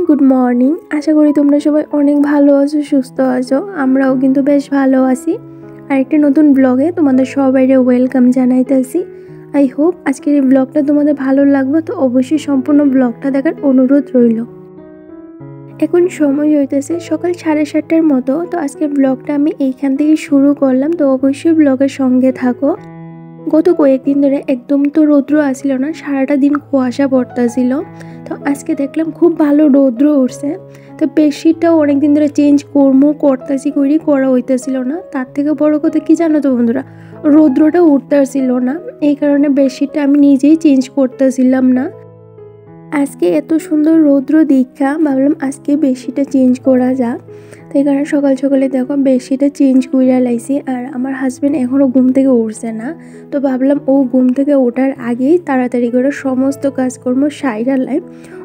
Good morning. আশা করি তোমরা সবাই অনেক ভালো আছো, সুস্থ আছো। আমরাও কিন্তু বেশ ভালো আছি। আর একটা নতুন ব্লগে তোমাদের সবাইকে ওয়েলকাম জানাইতেছি। আই হোপ আজকের এই ব্লগটা তোমাদের ভালো লাগবে, তো অবশ্যই সম্পূর্ণ ব্লগটা দেখার অনুরোধ রইল। এখন সময় হইতেছে সকাল 7:30টার মতো। তো আজকের ব্লগটা আমি এইখান থেকে শুরু করলাম, তো অবশ্যই ব্লগের সঙ্গে থাকো। গত কয়েকদিন ধরে একদম তো রৌদ্র আসছিল না, সারাটা দিন কুয়াশা পড়তেছিল। তো আজকে দেখলাম খুব ভালো রৌদ্র উঠছে। তো বেডশিটটাও অনেকদিন ধরে চেঞ্জ করতেছি করা হইতেছিল না। তার থেকে বড় কথা কি জানো তো বন্ধুরা, রৌদ্রটা উঠতেছিল না, এই কারণে বেডশিটটা আমি নিজেই চেঞ্জ করতেছিলাম না। আজকে এত সুন্দর রৌদ্র দীক্ষা ভাবলাম আজকে বেডশিটটা চেঞ্জ করা যাক। তো এই কারণে সকাল সকালে দেখো বেডশিটটা চেঞ্জ কইরা লাইছি। আর আমার হাজব্যান্ড এখনও ঘুম থেকে উঠছে না, তো ভাবলাম ও ঘুম থেকে ওঠার আগেই তাড়াতাড়ি করে সমস্ত কাজকর্ম সাইরা লাই।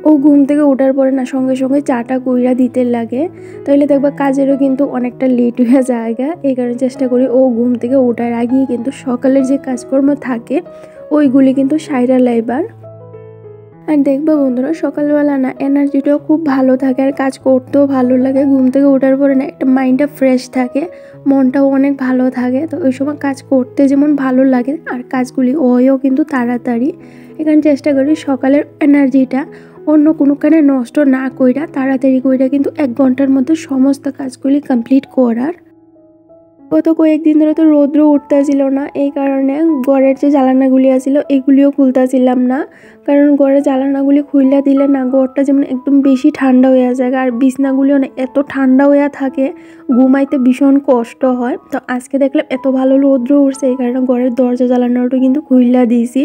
ও ঘুম থেকে ওঠার পরে না সঙ্গে সঙ্গে চাটা কইরা দিতে লাগে, তাহলে দেখবা কাজেরও কিন্তু অনেকটা লেট হয়ে যায়। এই কারণে চেষ্টা করি ও ঘুম থেকে ওঠার আগেই কিন্তু সকালের যে কাজকর্ম থাকে ওইগুলি কিন্তু সাইরা লাইবার। আর দেখবা বন্ধুরা, সকালবেলা না এনার্জিটাও খুব ভালো থাকে আর কাজ করতেও ভালো লাগে। ঘুম থেকে ওঠার পরে না একটা মাইন্ডটা ফ্রেশ থাকে, মনটাও অনেক ভালো থাকে। তো ওই সময় কাজ করতে যেমন ভালো লাগে আর কাজগুলি হয়ও কিন্তু তাড়াতাড়ি। এখানে চেষ্টা করি সকালের এনার্জিটা অন্য কোনোখানে নষ্ট না কইরা তাড়াতাড়ি কইরা কিন্তু 1 ঘন্টার মধ্যে সমস্ত কাজগুলি কমপ্লিট করার। গত কয়েকদিন ধরে তো রৌদ্র উঠতেছিল না, এই কারণে ঘরের যে জ্বালানাগুলি আছিল এগুলিও খুলতেছিলাম না। কারণ ঘরের জ্বালানাগুলি খুললে দিলে না ঘরটা যেমন একদম বেশি ঠান্ডা হয়ে যায়, আর বিছনাগুলিও না এত ঠান্ডা হয়ে থাকে, ঘুমাইতে ভীষণ কষ্ট হয়। তো আজকে দেখলাম এত ভালো রৌদ্র উঠছে, এই কারণে ঘরের দরজা জ্বালানাটা কিন্তু খুললা দিয়েছি।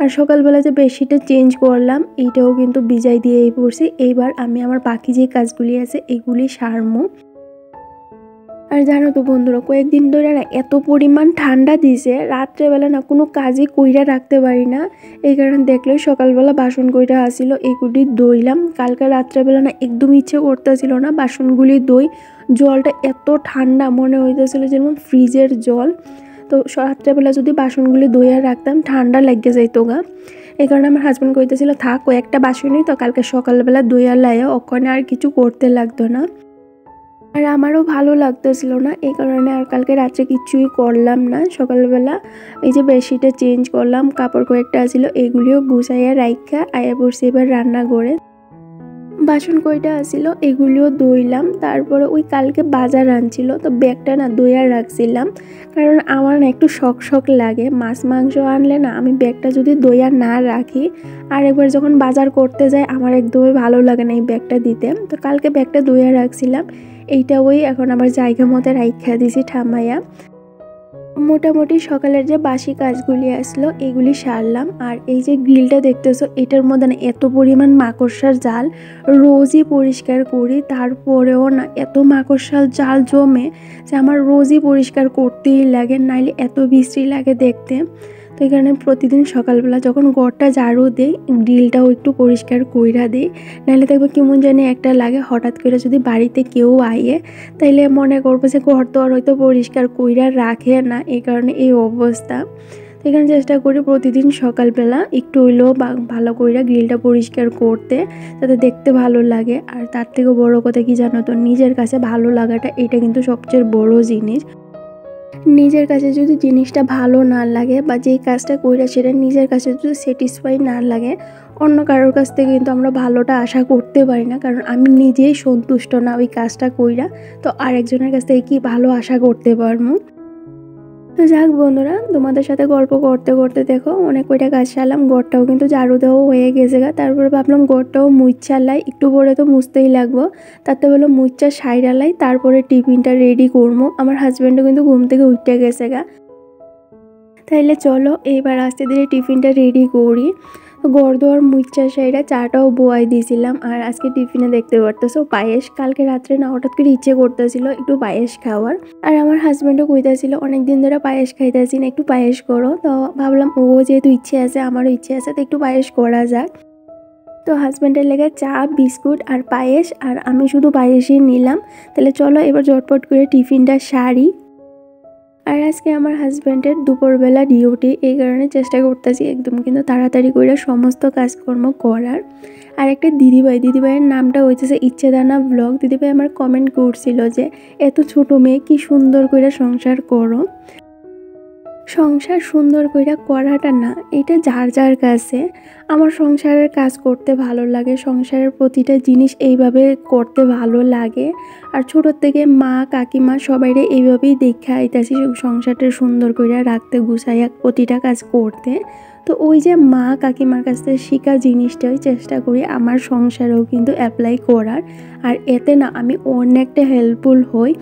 আর সকালবেলা যে বেডশিটটা চেঞ্জ করলাম এইটাও কিন্তু ভিজাই দিয়েই পড়ছি। এইবার আমি আমার বাকি যে কাজগুলি আছে এগুলি সারমু। আর জানো তো বন্ধুরা, কয়েকদিন ধরে না এত পরিমাণ ঠান্ডা দিছে, রাত্রেবেলা না কোনো কাজই কইরা রাখতে পারি না। এই কারণে দেখলে সকালবেলা বাসন কইরা আসিল এগুলি দইলাম। কালকে রাত্রেবেলা না একদম ইচ্ছে করতেছিল না বাসনগুলি দই, জলটা এত ঠান্ডা মনে হইতেছিল যেমন ফ্রিজের জল। তো রাত্রেবেলা যদি বাসনগুলি দইয়া রাখতাম ঠান্ডা লেগে যাইতো গা। এই কারণে আমার হাজব্যান্ড কইতেছিল থাক কয়েকটা বাসনই তো কালকে সকালবেলা দইয়া লাইয়া ওখানে আর কিছু করতে লাগতো না। আর আমারও ভালো লাগতেছিল না, এই কারণে আর কালকে রাত্রে কিচ্ছুই করলাম না। সকালবেলা এই যে বেডশিটটা চেঞ্জ করলাম, কাপড় কয়েকটা আছিল এগুলিও গুছাইয়া রাইখা আয়া পড়ছি এবার রান্না করে। বাসন কয়টা আছিল এগুলিও দইলাম। তারপরে ওই কালকে বাজার আনছিল, তো ব্যাগটা না দইয়া রাখছিলাম, কারণ আমার না একটু শখ লাগে মাছ মাংস আনলে না আমি ব্যাগটা যদি দইয়া না রাখি আর একবার যখন বাজার করতে যাই আমার একদমই ভালো লাগে না এই ব্যাগটা দিতে। তো কালকে ব্যাগটা দইয়া রাখছিলাম, এইটা ওই এখন আমার জায়গা মতো রাইখা দিছি ঠামাইয়া। মোটামুটি সকালের যে বাসি কাজগুলি আসলো এগুলি সারলাম। আর এই যে গ্রিলটা দেখতেছো এটার মধ্যে না এত পরিমাণ মাকড়সার জাল, রোজই পরিষ্কার করি তারপরেও না এত মাকড়সার জাল জমে যে আমার রোজই পরিষ্কার করতেই লাগে, নাইলে এত বিশ্রী লাগে দেখতে। তো এই কারণে প্রতিদিন সকালবেলা যখন ঘরটা ঝাড়ু দেই গ্রিলটাও একটু পরিষ্কার কইরা দিই, নাহলে দেখবো কেমন জানি একটা লাগে। হঠাৎ করে যদি বাড়িতে কেউ আইয়ে তাইলে মনে করবো যে ঘর তো আর হয়তো পরিষ্কার কইরা রাখে না, এই কারণে এই অবস্থা। তো এখানে চেষ্টা করি প্রতিদিন সকালবেলা একটু হইলেও ভালো কইরা গ্রিলটা পরিষ্কার করতে, যাতে দেখতে ভালো লাগে। আর তার থেকেও বড় কথা কি জানো তো, নিজের কাছে ভালো লাগাটা এটা কিন্তু সবচেয়ে বড় জিনিস। নিজের কাছে যদি জিনিসটা ভালো না লাগে বা যেই কাজটা কইরা সেটা নিজের কাছে যদি স্যাটিসফাই না লাগে, অন্য কারোর কাছ থেকে কিন্তু আমরা ভালোটা আশা করতে পারি না। কারণ আমি নিজেই সন্তুষ্ট না ওই কাজটা কইরা, তো আরেকজনের কাছ থেকে কি ভালো আশা করতে পারবো। তো যাক বন্ধুরা, তোমাদের সাথে গল্প করতে করতে দেখো অনেক কয়টা কাজ সারলাম, ঘরটাও কিন্তু ঝাড়ু দেওয়া হয়ে গেছে তারপরে ভাবলাম ঘরটাও মুচ্ছা লাই, একটু পরে তো মুছতেই লাগবো, তাতে হলো মুচ্ছা সাইরা লাই, তারপরে টিফিনটা রেডি করবো। আমার হাজব্যান্ডও কিন্তু ঘুম থেকে উঠে গেছে তাইলে চলো এবার আস্তে ধীরে টিফিনটা রেডি করি। ঘর দোয়ার মুচ্ছা সাইরা চাটাও বোয়াই দিয়েছিলাম। আর আজকে টিফিনে দেখতে পারতেছো পায়েস, কালকে রাত্রে না হঠাৎ করে ইচ্ছে করতেছিল একটু পায়েস খাওয়ার। আর আমার হাজব্যান্ডও কইতাছিল অনেকদিন ধরে পায়েস খাইতেছি না, একটু পায়েস করো। তো ভাবলাম ও যেহেতু ইচ্ছে আছে আমারও ইচ্ছে আছে, তো একটু পায়েস করা যাক। তো হাজব্যান্ডের লেগে চা বিস্কুট আর পায়েস, আর আমি শুধু পায়েসই নিলাম। তাহলে চলো এবার ঝটপট করে টিফিনটা সারি। আর আজকে আমার হাজব্যান্ডের দুপুরবেলা ডিউটি, এই কারণে চেষ্টা করতেছি একদম কিন্তু তাড়াতাড়ি করে সমস্ত কাজকর্ম করার। আর একটা দিদিভাইয়ের নামটা হইতেছে ইচ্ছেদানা ব্লগ। দিদিভাই আমার কমেন্ট করছিল যে এত ছোট মেয়ে কি সুন্দর করে সংসার করো। সংসার সুন্দর করে করাটা না, এটা যার যার কাছে। আমার সংসারের কাজ করতে ভালো লাগে, সংসারের প্রতিটা জিনিস এইভাবে করতে ভালো লাগে। আর ছোটোর থেকে মা কাকিমা সবাইরে এইভাবেই দেখে আইতাছি সংসারটা সুন্দর করে রাখতে, গুছাইয়া প্রতিটা কাজ করতে। তো ওই যে মা কাকিমার কাছ থেকে শেখা জিনিসটাই চেষ্টা করি আমার সংসারেও কিন্তু অ্যাপ্লাই করার। আর এতে না আমি অনেকটা হেল্পফুল হই।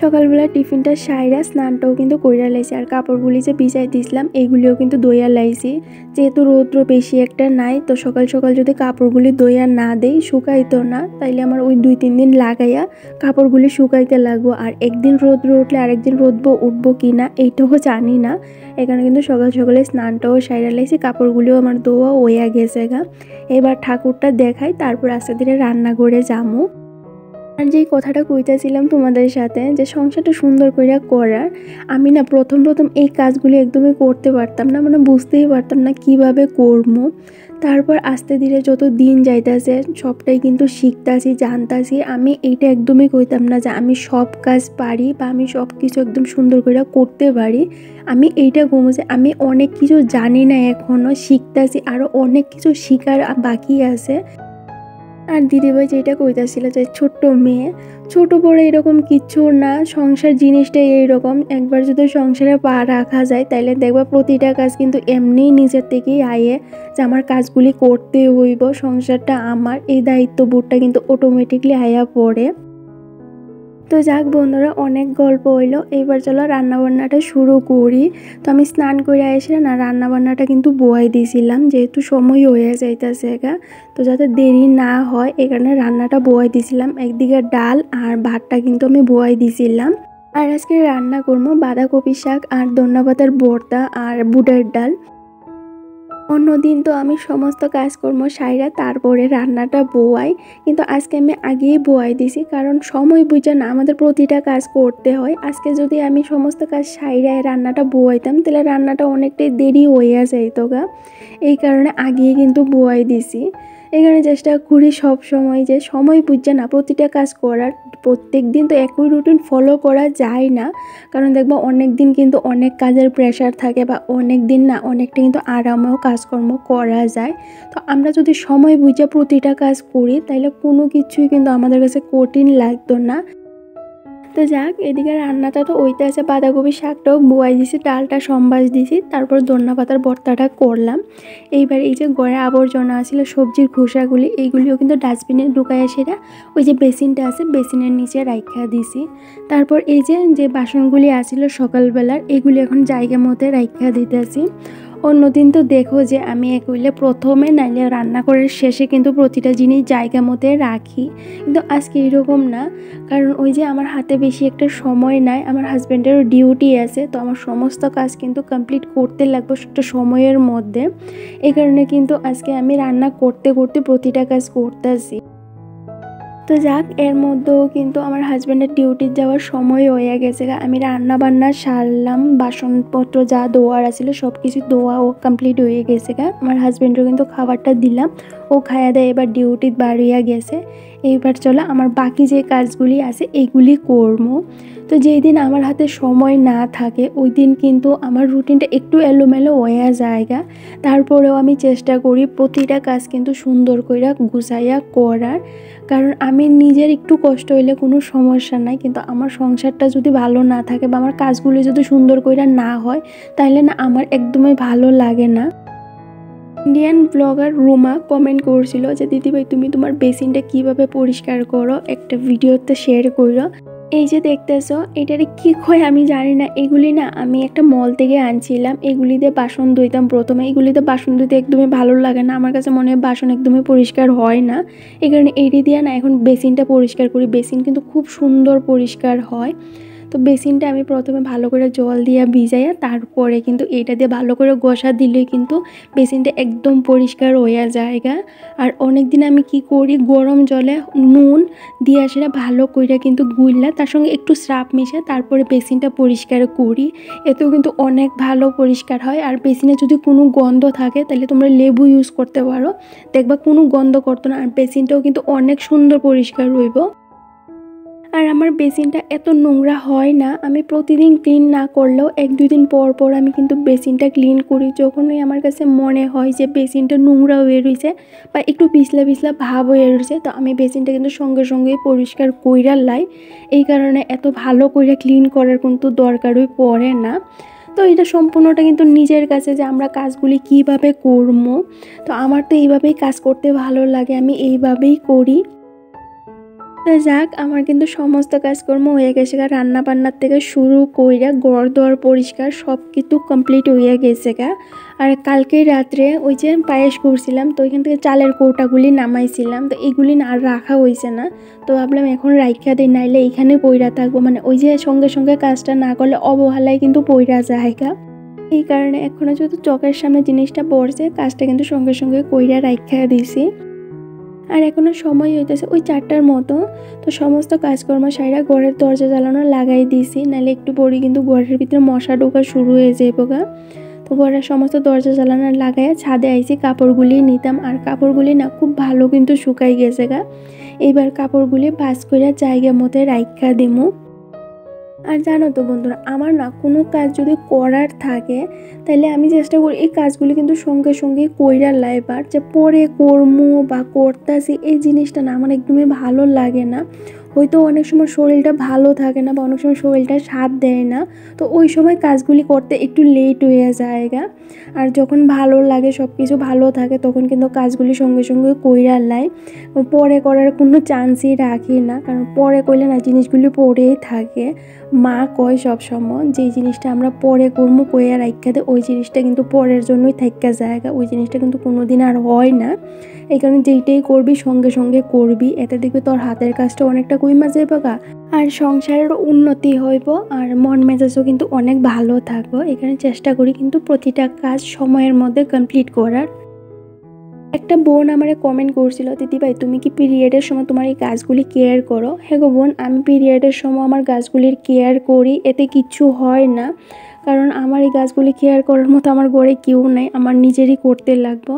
সকালবেলা টিফিনটা সাইরা স্নানটাও কিন্তু কইরা লাইছি। আর কাপড়গুলি যে ভিজাই দিয়েছিলাম এইগুলিও কিন্তু দইয়া লাইছি। যেহেতু রৌদ্র বেশি একটা নাই, তো সকাল সকাল যদি কাপড়গুলি দইয়া না দেই শুকাইতো না, তাইলে আমার ওই 2-3 দিন লাগাইয়া কাপড়গুলি শুকাইতে লাগবো। আর একদিন রৌদ্র উঠলে আরেকদিন রোদ উঠবো কি না এইটাও জানি না। এখানে কিন্তু সকাল সকালে স্নানটাও সাইরা লাইছি, কাপড়গুলিও আমার ধোয়া হইয়া গেছে গা। এবার ঠাকুরটা দেখাই, তারপর আস্তে ধীরে রান্না করে যামু। আর যেই কথাটা কইতেছিলাম তোমাদের সাথে যে সংসারটা সুন্দর করে করার, আমি না প্রথম এই কাজগুলি একদমই করতে পারতাম না, মানে বুঝতেই পারতাম না কিভাবে করবো। তারপর আস্তে ধীরে যত দিন যাইতেছে সবটাই কিন্তু শিখতাছি, জানতাছি। আমি এইটা একদমই কইতাম না যে আমি সব কাজ পারি বা আমি সব কিছু একদম সুন্দর করে করতে পারি। আমি এইটা কমো যে আমি অনেক কিছু জানি না, এখনও শিখতাছি, আরও অনেক কিছু শিখার বাকি আছে। আর দিদিভাই যেটা কইতাছিল যে ছোট্ট মেয়ে, ছোট বড় এরকম কিচ্ছু না, সংসার জিনিসটাই এইরকম। একবার যদি সংসারে পা রাখা যায় তাইলে দেখবা প্রতিটা কাজ কিন্তু এমনিই নিজের থেকেই আয়ে যে আমার কাজগুলি করতে হইব, সংসারটা আমার, এই দায়িত্ববোধটা কিন্তু অটোমেটিকলি আয়া পড়ে। তো যাক বন্ধুরা, অনেক গল্প হইলো, এইবার চলো রান্নাবান্নাটা শুরু করি। তো আমি স্নান করে এসে না রান্নাবান্নাটা কিন্তু বয়াই দিয়েছিলাম, যেহেতু সময় হয়ে যাইতেছে একা, তো যাতে দেরি না হয় এই কারণে রান্নাটা বয়াই দিয়েছিলাম। একদিকে ডাল আর ভাতটা কিন্তু আমি বয়াই দিয়েছিলাম। আর আজকে রান্না করবো বাঁধাকপি শাক আর ধনিয়া পাতার ভর্তা আর বুটের ডাল। অন্যদিন তো আমি সমস্ত কাজকর্ম সাইরা তারপরে রান্নাটা বোয়াই, কিন্তু আজকে আমি আগেই বোয়াই দিছি, কারণ সময় বুঝে না আমাদের প্রতিটা কাজ করতে হয়। আজকে যদি আমি সমস্ত কাজ সাইরায় রান্নাটা বোয়াইতাম তাহলে রান্নাটা অনেকটাই দেরি হইয়া যাইতো গা, এই কারণে আগেই কিন্তু বোয়াই দিছি। এখানে চেষ্টা করি সব সময় যে সময় বুঝছে না প্রতিটা কাজ করার। প্রত্যেক দিন তো একই রুটিন ফলো করা যায় না, কারণ দেখবো অনেক দিন কিন্তু অনেক কাজের প্রেশার থাকে বা অনেক দিন না অনেকটা কিন্তু আরামেও কাজকর্ম করা যায়। তো আমরা যদি সময় বুঝে প্রতিটা কাজ করি তাহলে কোনো কিছুই কিন্তু আমাদের কাছে কঠিন লাগতো না। তো যাক, এদিকে রান্নাটা তো ওইতে আছে, বাঁধাকপি শাকটাও বুয়াই দিছি, ডালটা সম্বাস দিছি, তারপর ধনিয়া পাতার ভর্তাটা করলাম। এইবার এই যে গড়ে আবর্জনা ছিল সবজির খোসাগুলি, এইগুলিও কিন্তু ডাস্টবিনে ঢুকাইয়া সেটা ওই যে বেসিনটা আছে বেসিনের নিচে রাইখা দিছি। তারপর এই যে বাসনগুলি আসছিল সকালবেলার, এগুলি এখন জায়গা মতো রাইখা দিতেছি। অন্যদিন তো দেখো যে আমি একইলে প্রথমে নাইলে রান্না করার শেষে কিন্তু প্রতিটা জিনিস জায়গা মতো রাখি, কিন্তু আজকে এরকম না, কারণ ওই যে আমার হাতে বেশি একটা সময় নাই, আমার হাজব্যান্ডেরও ডিউটি আছে, তো আমার সমস্ত কাজ কিন্তু কমপ্লিট করতে লাগবে একটা সময়ের মধ্যে। এই কারণে কিন্তু আজকে আমি রান্না করতে করতে প্রতিটা কাজ করতেছি। তো যাক, এর মধ্যেও কিন্তু আমার হাজব্যান্ডের ডিউটি যাওয়ার সময় হয়ে গেছে। আমি রান্না বান্না সারলাম, বাসনপত্র যা ধোয়ার আছিল সব কিছু ধোয়া ও কমপ্লিট হয়ে গেছে। আমার হাজব্যান্ডেরও কিন্তু খাবারটা দিলাম, ও খাইয়া দেয় এবার ডিউটি বাড়িয়া গেছে। এইবার চলো আমার বাকি যে কাজগুলি আছে এইগুলি করবো। তো যেই দিন আমার হাতে সময় না থাকে ওই দিন কিন্তু আমার রুটিনটা একটু এলোমেলো হয়ে জায়গা, তারপরেও আমি চেষ্টা করি প্রতিটা কাজ কিন্তু সুন্দর করে গুছাইয়া করার। কারণ আমি নিজের একটু কষ্ট হইলে কোনো সমস্যা নাই, কিন্তু আমার সংসারটা যদি ভালো না থাকে বা আমার কাজগুলি যদি সুন্দর করে না হয় তাহলে না আমার একদমই ভালো লাগে না। ইন্ডিয়ান ব্লগার রুমা কমেন্ট করছিল যে দিদিভাই তুমি তোমার বেসিনটা কিভাবে পরিষ্কার করো, একটা ভিডিওতে শেয়ার করো। এই যে দেখতেছো এটারে কি কয় আমি জানি না, এগুলি না আমি একটা মল থেকে আনছিলাম, এগুলি দিয়ে বাসন ধুইতাম প্রথমে। এগুলিতে বাসন ধুইতে একদমই ভালো লাগে না, আমার কাছে মনে হয় বাসন একদমই পরিষ্কার হয় না, এই কারণে এটি দিয়ে না এখন বেসিনটা পরিষ্কার করি। বেসিন কিন্তু খুব সুন্দর পরিষ্কার হয়। তো বেসিনটা আমি প্রথমে ভালো করে জল দিয়ে ভিজাইয়া তারপরে কিন্তু এটা দিয়ে ভালো করে ঘষা দিলেই কিন্তু বেসিনটা একদম পরিষ্কার হয়ে যায়গা। আর অনেক দিন আমি কি করি, গরম জলে নুন দিয়ে সেটা ভালো করে কিন্তু গুললা তার সঙ্গে একটু স্রাপ মিশে তারপরে বেসিনটা পরিষ্কার করি। এতেও কিন্তু অনেক ভালো পরিষ্কার হয়। আর বেসিনে যদি কোনো গন্ধ থাকে তাহলে তোমরা লেবু ইউজ করতে পারো, দেখবা কোনো গন্ধ করতো না, আর বেসিনটাও কিন্তু অনেক সুন্দর পরিষ্কার হইব। আর আমার বেসিনটা এত নোংরা হয় না, আমি প্রতিদিন ক্লিন না করলেও 1-2 দিন পর পর আমি কিন্তু বেসিনটা ক্লিন করি। যখনই আমার কাছে মনে হয় যে বেসিনটা নোংরা হয়ে রয়েছে বা একটু পিছলা পিছলা ভাব হয়ে রয়েছে, তো আমি বেসিনটা কিন্তু সঙ্গে সঙ্গেই পরিষ্কার কইরা লাই। এই কারণে এত ভালো করে ক্লিন করার কিন্তু দরকারই পড়ে না। তো এটা সম্পূর্ণটা কিন্তু নিজের কাছে যে আমরা কাজগুলি কিভাবে করবো। তো আমার তো এইভাবেই কাজ করতে ভালো লাগে, আমি এইভাবেই করি। তো যাক, আমার কিন্তু সমস্ত কাজকর্ম হয়ে গেছে, রান্না বান্নার থেকে শুরু কইরা ঘর দোয়ার পরিষ্কার সব কিছু কমপ্লিট হয়ে গেছে গা। আর কালকে রাত্রে ওই যে পায়েস করছিলাম, তো ওইখান থেকে চালের কৌটাগুলি নামাইছিলাম, তো এইগুলি আর রাখা হয়েছে না। তো ভাবলাম এখন রাইখা দিই, নাইলে এইখানে পইরা থাকবো, মানে ওই যে সঙ্গে সঙ্গে কাজটা না করলে অবহেলায় কিন্তু পইরা যায় গা। এই কারণে এখনও যেহেতু চোখের সামনে জিনিসটা পড়ছে, কাজটা কিন্তু সঙ্গে সঙ্গে কইরা রাইখা দিছি। আর এখনও সময় হইতেছে ওই 4টার মতো। তো সমস্ত কাজকর্ম সাইরা ঘরের দরজা জ্বালানো লাগাই দিয়েছি, নাহলে একটু পরই কিন্তু ঘরের ভিতরে মশা ঢোকা শুরু হয়ে যাবে গা। তো ঘরের সমস্ত দরজা জ্বালানো লাগাইয়া ছাদে আইছি কাপড়গুলি নিতাম, আর কাপড়গুলি না খুব ভালো কিন্তু শুকাই গেছে গা। এইবার কাপড়গুলি ভাঁজ করে জায়গা মতো রাইখা দিমু। আর জানো তো বন্ধুরা, আমার না কোনো কাজ যদি করার থাকে তাহলে আমি চেষ্টা করি এই কাজগুলি কিন্তু সঙ্গে সঙ্গে কইরা লাইবার, যে পরে করমু বা করতাছি এই জিনিসটা না আমার একদমই ভালো লাগে না। হয়তো অনেক সময় শরীরটা ভালো থাকে না বা অনেক সময় শরীরটা সাথ দেয় না, তো ওই সময় কাজগুলি করতে একটু লেট হয়ে যায়গা। আর যখন ভালো লাগে, সব কিছু ভালো থাকে, তখন কিন্তু কাজগুলি সঙ্গে সঙ্গে কইরা লাই, পরে করার কোনো চান্সই রাখি না, কারণ পরে করলে না জিনিসগুলি পড়েই থাকে। মা কয় সব সময় যে জিনিসটা আমরা পরে করবো কইয়া রাইখা দে, ওই জিনিসটা কিন্তু পরের জন্যই থাইকা জায়গা, ওই জিনিসটা কিন্তু কোনো দিন আর হয় না। এই কারণে যেইটাই করবি সঙ্গে সঙ্গে করবি, এতে দেখবি তোর হাতের কাজটা অনেকটা কইমা যাইব গা, আর সংসারের উন্নতি হইব, আর মন মেজাজও কিন্তু অনেক ভালো থাকবো। এখানে চেষ্টা করি কিন্তু প্রতিটা কাজ সময়ের মধ্যে কমপ্লিট করার। একটা বোন আমারে কমেন্ট করছিল, দিদিভাই তুমি কি পিরিয়ডের সময় তোমার এই গাছগুলি কেয়ার করো? হ্যাঁ গো বোন, আমি পিরিয়ডের সময় আমার গাছগুলির কেয়ার করি, এতে কিচ্ছু হয় না, কারণ আমার এই গাছগুলি কেয়ার করার মতো আমার ঘরে কেউ নেই, আমার নিজেরই করতে লাগবো।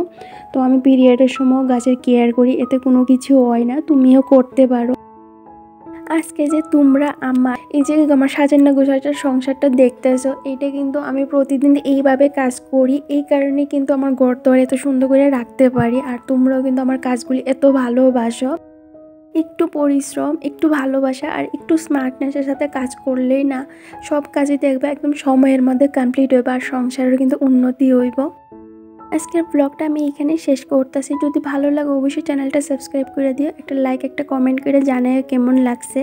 তো আমি পিরিয়ডের সময় গাছের কেয়ার করি, এতে কোনো কিছু হয় না, তুমিও করতে পারো। আজকে যে তোমরা আমার এই যে আমার সাজানো গোছানোর সংসারটা দেখতেছো, এটা কিন্তু আমি প্রতিদিন এইভাবে কাজ করি, এই কারণে কিন্তু আমার ঘর দর এত সুন্দর করে রাখতে পারি। আর তোমরাও কিন্তু আমার কাজগুলি এত ভালোবাসো। একটু পরিশ্রম, একটু ভালোবাসা আর একটু স্মার্টনেসের সাথে কাজ করলেই না সব কাজই দেখবে একদম সময়ের মধ্যে কমপ্লিট হইব, আর সংসারের কিন্তু উন্নতি হইব। আজকের ব্লগটা আমি এখানে শেষ করতেছি। যদি ভালো লাগে অবশ্যই চ্যানেলটা সাবস্ক্রাইব করে দিও, একটা লাইক একটা কমেন্ট করে জানাও কেমন লাগছে।